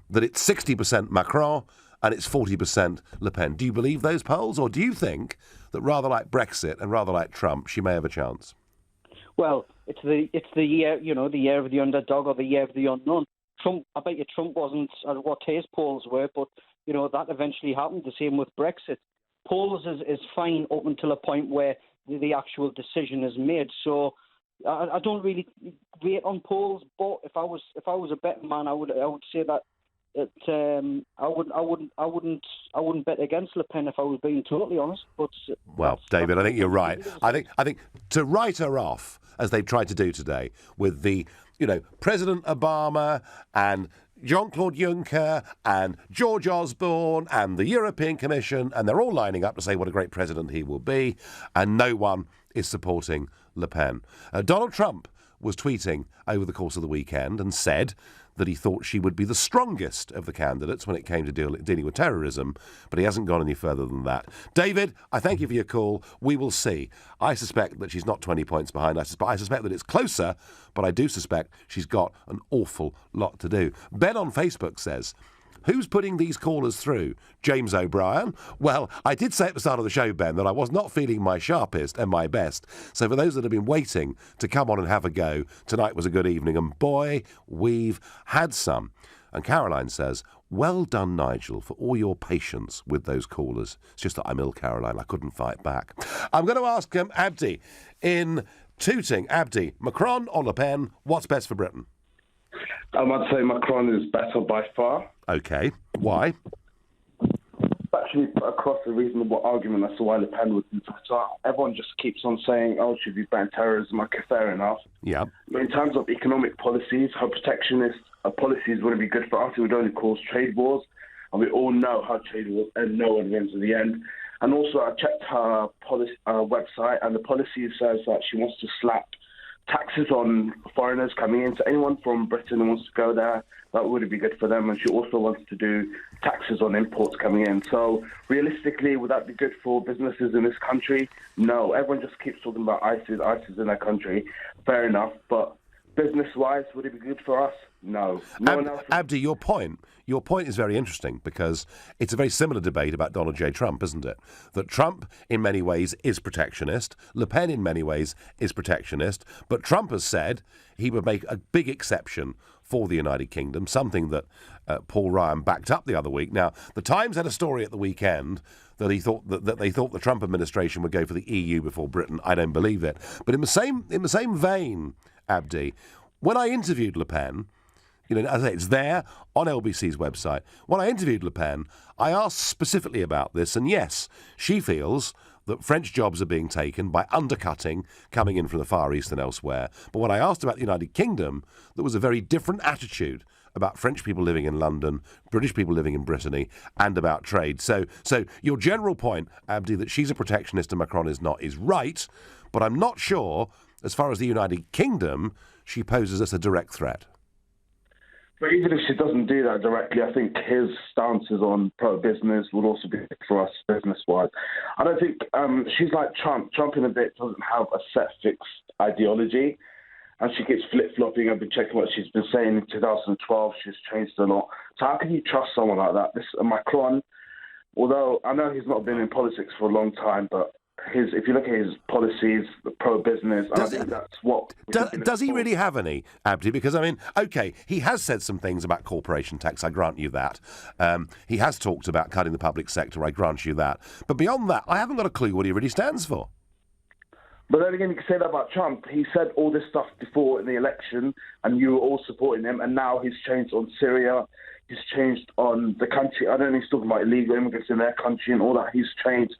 that it's 60% Macron and it's 40% Le Pen. Do you believe those polls, or do you think that rather like Brexit and rather like Trump, she may have a chance? Well, it's the year, the year of the underdog or the year of the unknown. I bet you Trump wasn't what his polls were, but that eventually happened. The same with Brexit. Polls is fine up until a point where the actual decision is made. So I don't really rate on polls, but if I was a betting man, I would say that I wouldn't bet against Le Pen if I was being totally honest. But David, I think you're right. I think to write her off, as they've tried to do today, with the President Obama and Jean-Claude Juncker and George Osborne and the European Commission, and they're all lining up to say what a great president he will be, and no one is supporting Le Pen. Donald Trump was tweeting over the course of the weekend and said that he thought she would be the strongest of the candidates when it came to dealing with terrorism, but he hasn't gone any further than that. David, I thank you for your call. We will see. I suspect that she's not 20 points behind. I suspect that it's closer, but I do suspect she's got an awful lot to do. Ben on Facebook says, who's putting these callers through? James O'Brien? Well, I did say at the start of the show, Ben, that I was not feeling my sharpest and my best. So for those that have been waiting to come on and have a go, tonight was a good evening. And boy, we've had some. And Caroline says, well done, Nigel, for all your patience with those callers. It's just that I'm ill, Caroline. I couldn't fight back. I'm going to ask Abdi in Tooting. Abdi, Macron or Le Pen, what's best for Britain? I'd say Macron is better by far. Okay. Why? Actually, across a reasonable argument as to why Le Pen would be better. Everyone just keeps on saying, oh, she'd be banning terrorism. Okay, fair enough. Yeah. But in terms of economic policies, her protectionist policies wouldn't be good for us. It would only cause trade wars. And we all know how trade wars end. No one wins in the end. And also, I checked her website, and the policy says that she wants to slap taxes on foreigners coming in. So anyone from Britain who wants to go there, that would be good for them. And she also wants to do taxes on imports coming in. So realistically, would that be good for businesses in this country? No. Everyone just keeps talking about ISIS in their country. Fair enough. But business-wise, would it be good for us? No. Abdi, your point is very interesting because it's a very similar debate about Donald J. Trump, isn't it? That Trump, in many ways, is protectionist. Le Pen, in many ways, is protectionist. But Trump has said he would make a big exception for the United Kingdom, something that Paul Ryan backed up the other week. Now, the Times had a story at the weekend that they thought the Trump administration would go for the EU before Britain. I don't believe it. But in the same vein, Abdi, when I interviewed Le Pen, as I say, it's there on LBC's website. When I interviewed Le Pen, I asked specifically about this, and yes, she feels that French jobs are being taken by undercutting coming in from the Far East and elsewhere. But when I asked about the United Kingdom, there was a very different attitude about French people living in London, British people living in Brittany, and about trade. So your general point, Abdi, that she's a protectionist and Macron is not, is right, but I'm not sure, as far as the United Kingdom, she poses us a direct threat. But even if she doesn't do that directly, I think his stances on pro-business would also be good for us business-wise. I don't think she's like Trump. Trump in a bit doesn't have a set fixed ideology, and she keeps flip-flopping. I've been checking what she's been saying in 2012. She's changed a lot. So how can you trust someone like that? This Macron, although I know he's not been in politics for a long time, but if you look at his policies, the pro-business, I think that's what... Does he really have any, Abdi? Because, I mean, OK, he has said some things about corporation tax, I grant you that. He has talked about cutting the public sector, I grant you that. But beyond that, I haven't got a clue what he really stands for. But then again, you can say that about Trump. He said all this stuff before in the election, and you were all supporting him, and now he's changed on Syria. He's changed on the country. I don't know, he's talking about illegal immigrants in their country and all that. He's changed.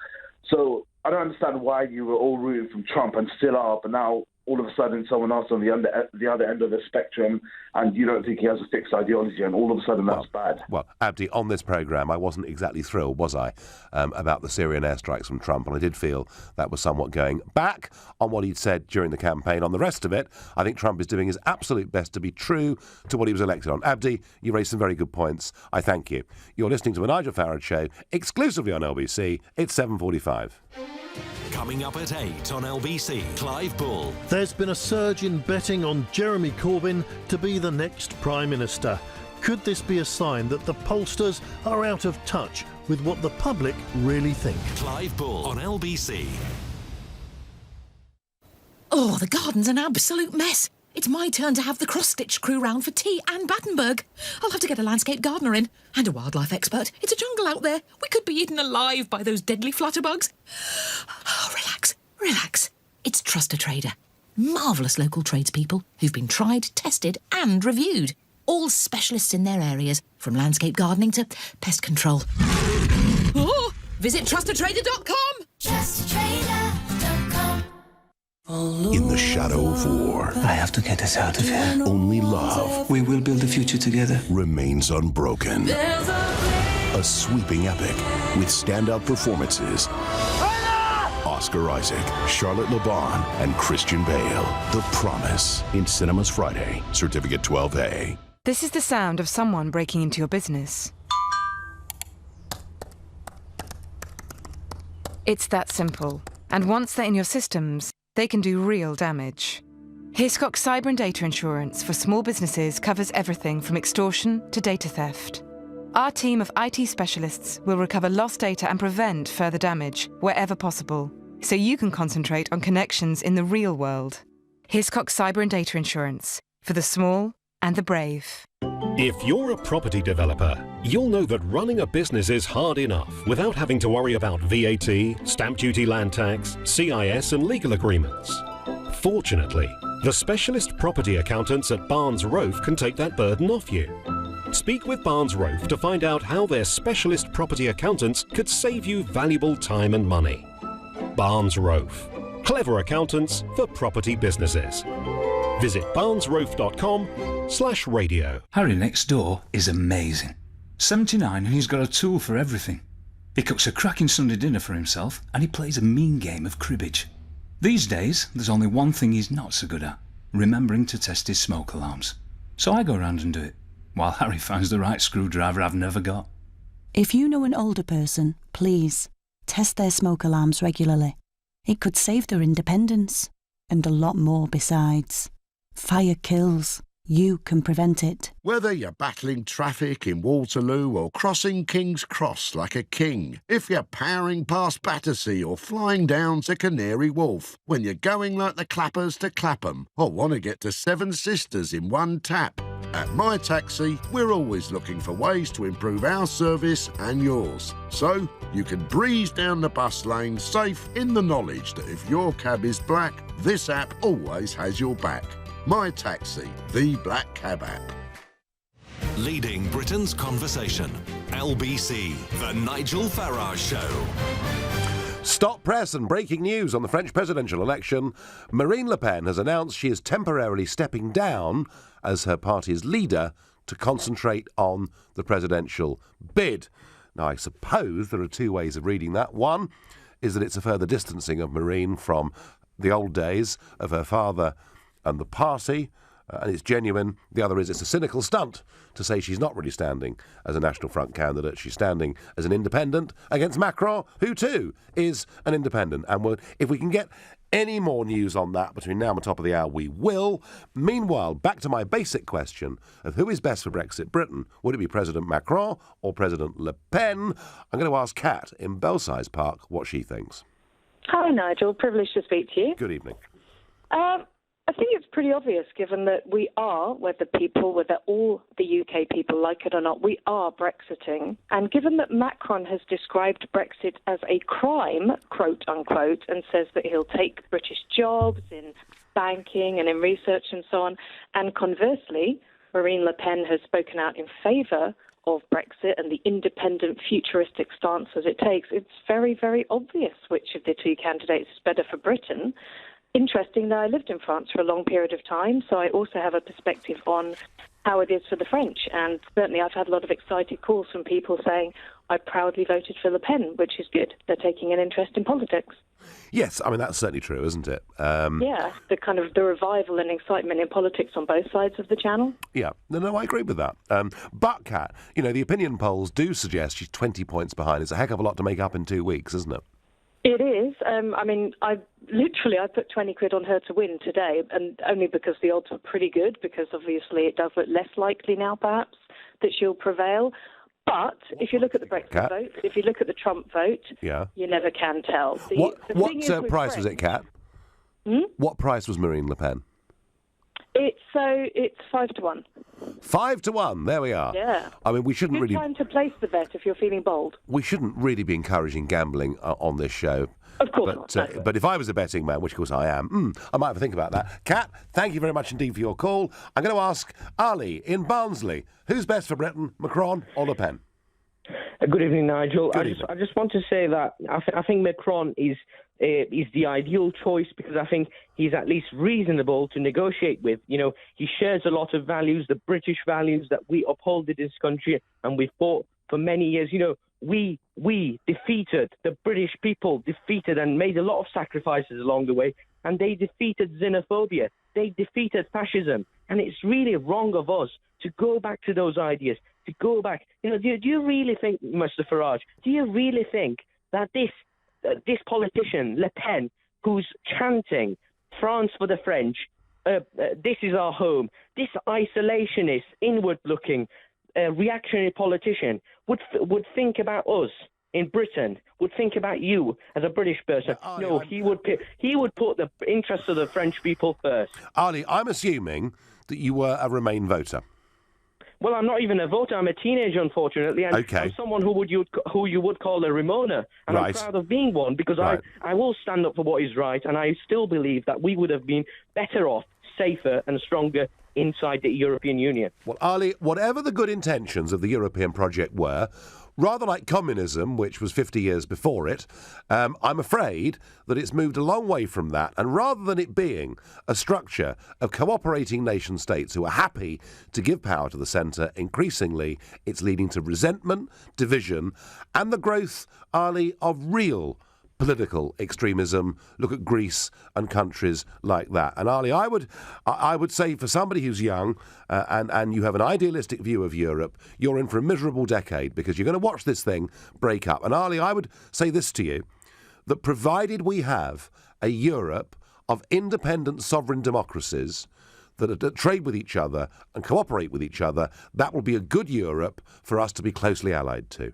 So I don't understand why you were all rooting from Trump and still are, but now all of a sudden someone else on the other end of the spectrum, and you don't think he has a fixed ideology, and all of a sudden that's bad. Well, Abdi, on this programme, I wasn't exactly thrilled, was I, about the Syrian airstrikes from Trump, and I did feel that was somewhat going back on what he'd said during the campaign. On the rest of it, I think Trump is doing his absolute best to be true to what he was elected on. Abdi, you raised some very good points. I thank you. You're listening to the Nigel Farage Show, exclusively on LBC. It's 7:45. Coming up at 8 on LBC, Clive Bull. There's been a surge in betting on Jeremy Corbyn to be the next Prime Minister. Could this be a sign that the pollsters are out of touch with what the public really think? Clive Bull on LBC. Oh, the garden's an absolute mess. It's my turn to have the cross-stitch crew round for tea and Battenberg. I'll have to get a landscape gardener in and a wildlife expert. It's a jungle out there. We could be eaten alive by those deadly flutterbugs. Oh, relax. It's Trust a Trader. Marvellous local tradespeople who've been tried, tested and reviewed. All specialists in their areas, from landscape gardening to pest control. Oh, visit trustatrader.com. Trustatrader.com. In the shadow of war, I have to get us out of here. only love We will build the future together. remains unbroken. A sweeping epic with standout performances. Oscar Isaac, Charlotte LeBon, and Christian Bale. The Promise, in cinemas Friday. Certificate 12A. This is the sound of someone breaking into your business. It's that simple. And once they're in your systems, they can do real damage. Hiscox Cyber and Data Insurance for small businesses covers everything from extortion to data theft. Our team of IT specialists will recover lost data and prevent further damage wherever possible, so you can concentrate on connections in the real world. Hiscox Cyber and Data Insurance for the small and the brave. If you're a property developer, you'll know that running a business is hard enough without having to worry about VAT, stamp duty, land tax, CIS and legal agreements. Fortunately, The specialist property accountants at Barnes Rofe can take that burden off you. Speak with Barnes Rofe to find out how their specialist property accountants could save you valuable time and money. Barnes Rofe. Clever accountants for property businesses. Visit barnesrofe.com/radio. Harry next door is amazing. 79 and he's got a tool for everything. He cooks a cracking Sunday dinner for himself and he plays a mean game of cribbage. These days, there's only one thing he's not so good at, remembering to test his smoke alarms. So I go round and do it, while Harry finds the right screwdriver I've never got. If you know an older person, please, test their smoke alarms regularly. It could save their independence, and a lot more besides. Fire kills. You can prevent it. Whether you're battling traffic in Waterloo or crossing King's Cross like a king, if you're powering past Battersea or flying down to Canary Wharf, when you're going like the Clappers to Clapham or want to get to Seven Sisters in one tap, at My Taxi, we're always looking for ways to improve our service and yours. So you can breeze down the bus lane safe in the knowledge that if your cab is black, this app always has your back. My Taxi, the black cab app. Leading Britain's conversation. LBC, The Nigel Farage Show. Stop press and breaking news on the French presidential election. Marine Le Pen has announced she is temporarily stepping down as her party's leader to concentrate on the presidential bid. Now, I suppose there are two ways of reading that. One is that it's a further distancing of Marine from the old days of her father and the party, and it's genuine. The other is it's a cynical stunt to say she's not really standing as a National Front candidate. She's standing as an independent against Macron, who too is an independent. And if we can get any more news on that between now and the top of the hour, we will. Meanwhile, back to my basic question of who is best for Brexit Britain. Would it be President Macron or President Le Pen? I'm going to ask Kat in Belsize Park what she thinks. Hi, Nigel. Privileged to speak to you. Good evening. I think it's pretty obvious, given that we are, whether all the UK people like it or not, we are Brexiting. And given that Macron has described Brexit as a crime, quote unquote, and says that he'll take British jobs in banking and in research and so on, and conversely, Marine Le Pen has spoken out in favour of Brexit and the independent, futuristic stances it takes, it's very, very obvious which of the two candidates is better for Britain. Interesting that I lived in France for a long period of time, so I also have a perspective on how it is for the French. And certainly I've had a lot of excited calls from people saying, I proudly voted for Le Pen, which is good. They're taking an interest in politics. Yes, I mean, that's certainly true, isn't it? Yeah, the revival and excitement in politics on both sides of the channel. Yeah, no, I agree with that. But, Kat, the opinion polls do suggest she's 20 points behind. It's a heck of a lot to make up in 2 weeks, isn't it? It is. I put 20 quid on her to win today, and only because the odds were pretty good, because obviously it does look less likely now, perhaps, that she'll prevail. But if you look at the Brexit vote, if you look at the Trump vote, you never can tell. What price was it, Kat? What price was Marine Le Pen? It's 5-1. 5-1. There we are. Yeah. I mean, we shouldn't Good really. time to place the bet if you're feeling bold. We shouldn't really be encouraging gambling on this show. Of course not. No. But if I was a betting man, which of course I am, I might have a think about that. Kat, thank you very much indeed for your call. I'm going to ask Ali in Barnsley, who's best for Britain, Macron or Le Pen? Good evening, Nigel. I just want to say that I think Macron is the ideal choice because I think he's at least reasonable to negotiate with. He shares a lot of values, the British values that we uphold in this country, and we fought for many years. We defeated, the British people defeated and made a lot of sacrifices along the way, and they defeated xenophobia. They defeated fascism. And it's really wrong of us to go back to those ideas, to go back. Do you really think, Mr. Farage, do you really think that this politician, Le Pen, who's chanting France for the French, this is our home, this isolationist, inward-looking, reactionary politician would think about us in Britain, would think about you as a British person? No, he would put the interests of the French people first. Ali, I'm assuming that you were a Remain voter. Well, I'm not even a voter. I'm a teenager, unfortunately, and I'm someone who you would call a Remoaner, and I'm proud of being one because I will stand up for what is right, and I still believe that we would have been better off safer and stronger inside the European Union. Well, Ali, whatever the good intentions of the European project were, rather like communism, which was 50 years before it, I'm afraid that it's moved a long way from that. And rather than it being a structure of cooperating nation states who are happy to give power to the centre, increasingly it's leading to resentment, division, and the growth, Ali, of real political extremism. Look at Greece and countries like that. And Ali, I would say for somebody who's young and you have an idealistic view of Europe, you're in for a miserable decade because you're going to watch this thing break up. And Ali, I would say this to you, that provided we have a Europe of independent sovereign democracies that trade with each other and cooperate with each other, that will be a good Europe for us to be closely allied to.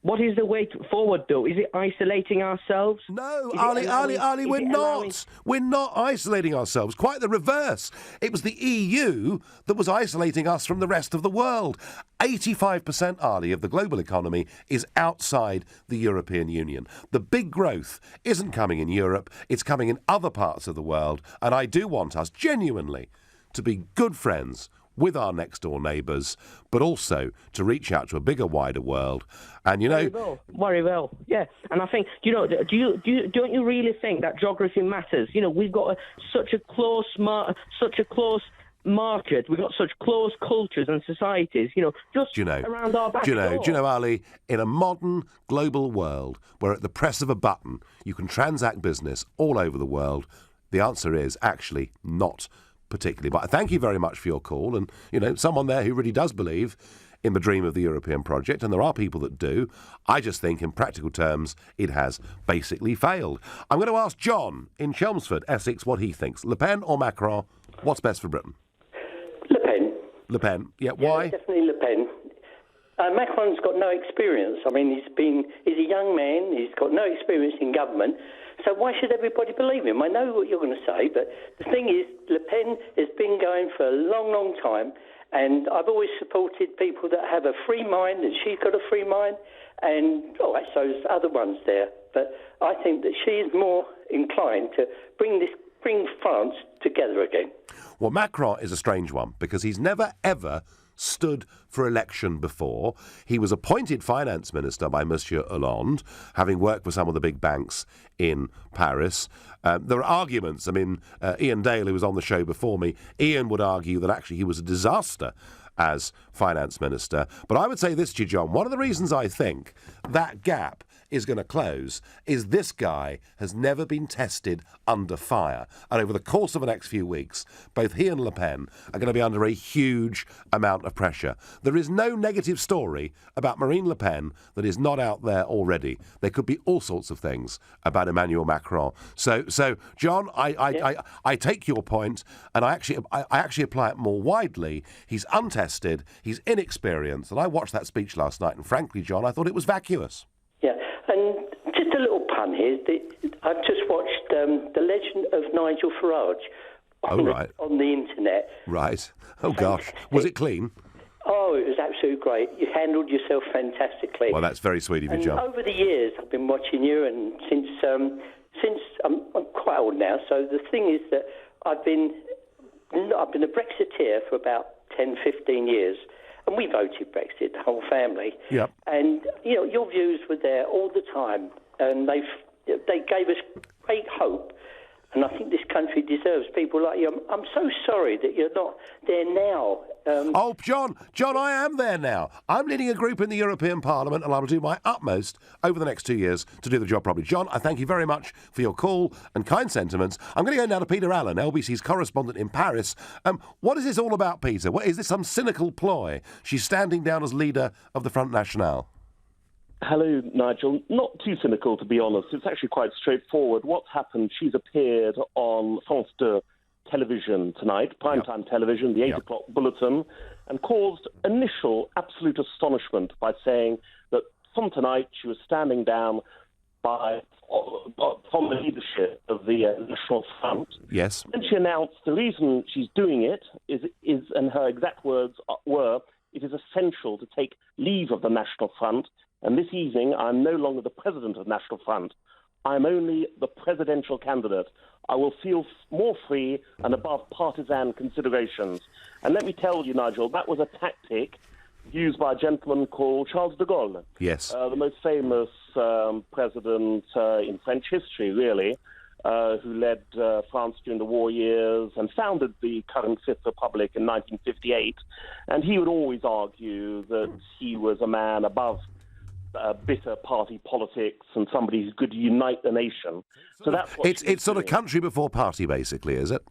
What is the way forward, though? Is it isolating ourselves? No, Ali, we're not. We're not isolating ourselves. Quite the reverse. It was the EU that was isolating us from the rest of the world. 85%, Ali, of the global economy is outside the European Union. The big growth isn't coming in Europe, it's coming in other parts of the world. And I do want us, genuinely, to be good friends with our next-door neighbours, but also to reach out to a bigger, wider world. And, you know... Very well, yeah. And I think, don't you really think that geography matters? You know, we've got such a close market, we've got such close cultures and societies, around our back door. Do you know, Ali, in a modern global world where at the press of a button you can transact business all over the world, the answer is actually not particularly. But thank you very much for your call. And, someone there who really does believe in the dream of the European project, and there are people that do. I just think, in practical terms, it has basically failed. I'm going to ask John in Chelmsford, Essex, what he thinks. Le Pen or Macron? What's best for Britain? Le Pen. Le Pen. Yeah, why? Yeah, definitely Le Pen. Macron's got no experience. I mean, he's a young man. He's got no experience in government. So why should everybody believe him? I know what you're going to say, but the thing is, Le Pen has been going for a long, long time, and I've always supported people that have a free mind, and she's got a free mind, and so there's other ones there. But I think that she is more inclined to bring France together again. Well, Macron is a strange one because he's never, ever stood for election before. He was appointed finance minister by Monsieur Hollande, having worked for some of the big banks in Paris. There are arguments. I mean, Ian Dale, who was on the show before me, Ian would argue that actually he was a disaster as finance minister. But I would say this to you, John, one of the reasons I think that gap is going to close is this guy has never been tested under fire. And over the course of the next few weeks, both he and Le Pen are going to be under a huge amount of pressure. There is no negative story about Marine Le Pen that is not out there already. There could be all sorts of things about Emmanuel Macron. So John, I take your point, and I actually apply it more widely. He's untested, he's inexperienced, and I watched that speech last night, and frankly, John, I thought it was vacuous. Yeah, and just a little pun here. I've just watched The Legend of Nigel Farage on the internet. Right. Oh, gosh. Was it clean? Oh, it was absolutely great. You handled yourself fantastically. Well, that's very sweet of you, John. Over the years, I've been watching you, and since I'm quite old now, so the thing is that I've been a Brexiteer for about 10, 15 years. And we voted Brexit, the whole family. Yep. And, your views were there all the time. And they gave us great hope. And I think this country deserves people like you. I'm so sorry that you're not there now. John, I am there now. I'm leading a group in the European Parliament, and I will do my utmost over the next 2 years to do the job properly. John, I thank you very much for your call and kind sentiments. I'm going to go now to Peter Allen, LBC's correspondent in Paris. What is this all about, Peter? Is this some cynical ploy? She's standing down as leader of the Front National. Hello, Nigel. Not too cynical, to be honest. It's actually quite straightforward. What's happened, she's appeared on France 2 television tonight, primetime television, the 8 o'clock bulletin, and caused initial absolute astonishment by saying that from tonight she was standing down from the leadership of the National Front. Yes. And she announced the reason she's doing it is, and her exact words were, it is essential to take leave of the National Front, and this evening I'm no longer the president of the National Front. I'm only the presidential candidate. I will feel more free and above partisan considerations. And let me tell you, Nigel, that was a tactic used by a gentleman called Charles de Gaulle. Yes. The most famous president in French history, really, who led France during the war years and founded the current Fifth Republic in 1958. And he would always argue that he was a man above bitter party politics and somebody who could unite the nation. So that's what it's sort of country before party, basically, is it?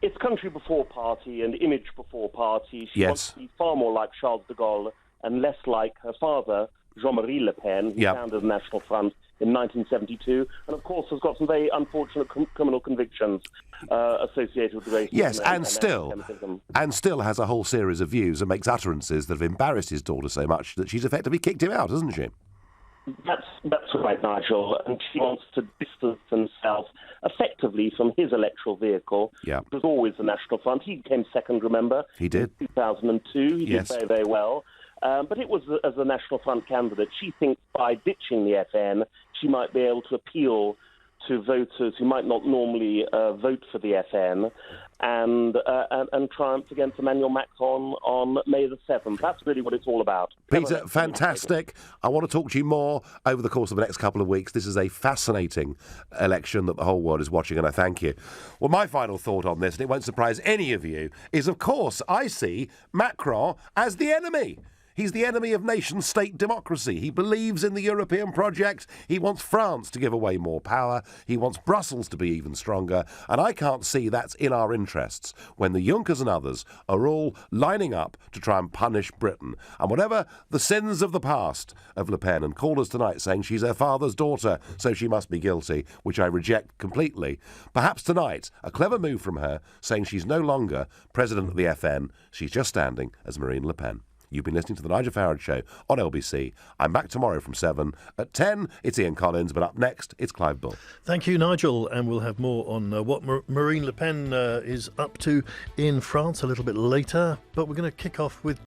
It's country before party and image before party. She Yes. wants to be far more like Charles de Gaulle and less like her father, Jean-Marie Le Pen, who founded the National Front in 1972, and of course has got some very unfortunate criminal convictions associated with racism. Yes, and anti-Semitism. still has a whole series of views and makes utterances that have embarrassed his daughter so much that she's effectively kicked him out, hasn't she? That's right, Nigel. And she wants to distance himself effectively from his electoral vehicle. Yeah. It was always the National Front. He came second, remember? He did. In 2002. He Yes. did very, very well. But it was as a National Front candidate. She thinks by ditching the FN, she might be able to appeal to voters who might not normally vote for the FN and triumph against Emmanuel Macron on May the 7th. That's really what it's all about. Peter, fantastic. I want to talk to you more over the course of the next couple of weeks. This is a fascinating election that the whole world is watching, and I thank you. Well, my final thought on this, and it won't surprise any of you, is, of course, I see Macron as the enemy. He's the enemy of nation-state democracy. He believes in the European project. He wants France to give away more power. He wants Brussels to be even stronger. And I can't see that's in our interests when the Junckers and others are all lining up to try and punish Britain. And whatever the sins of the past of Le Pen, and called us tonight saying she's her father's daughter, so she must be guilty, which I reject completely. Perhaps tonight, a clever move from her saying she's no longer president of the FN. She's just standing as Marine Le Pen. You've been listening to The Nigel Farage Show on LBC. I'm back tomorrow from 7. At 10, it's Ian Collins, but up next, it's Clive Bull. Thank you, Nigel. And we'll have more on what Marine Le Pen is up to in France a little bit later. But we're going to kick off with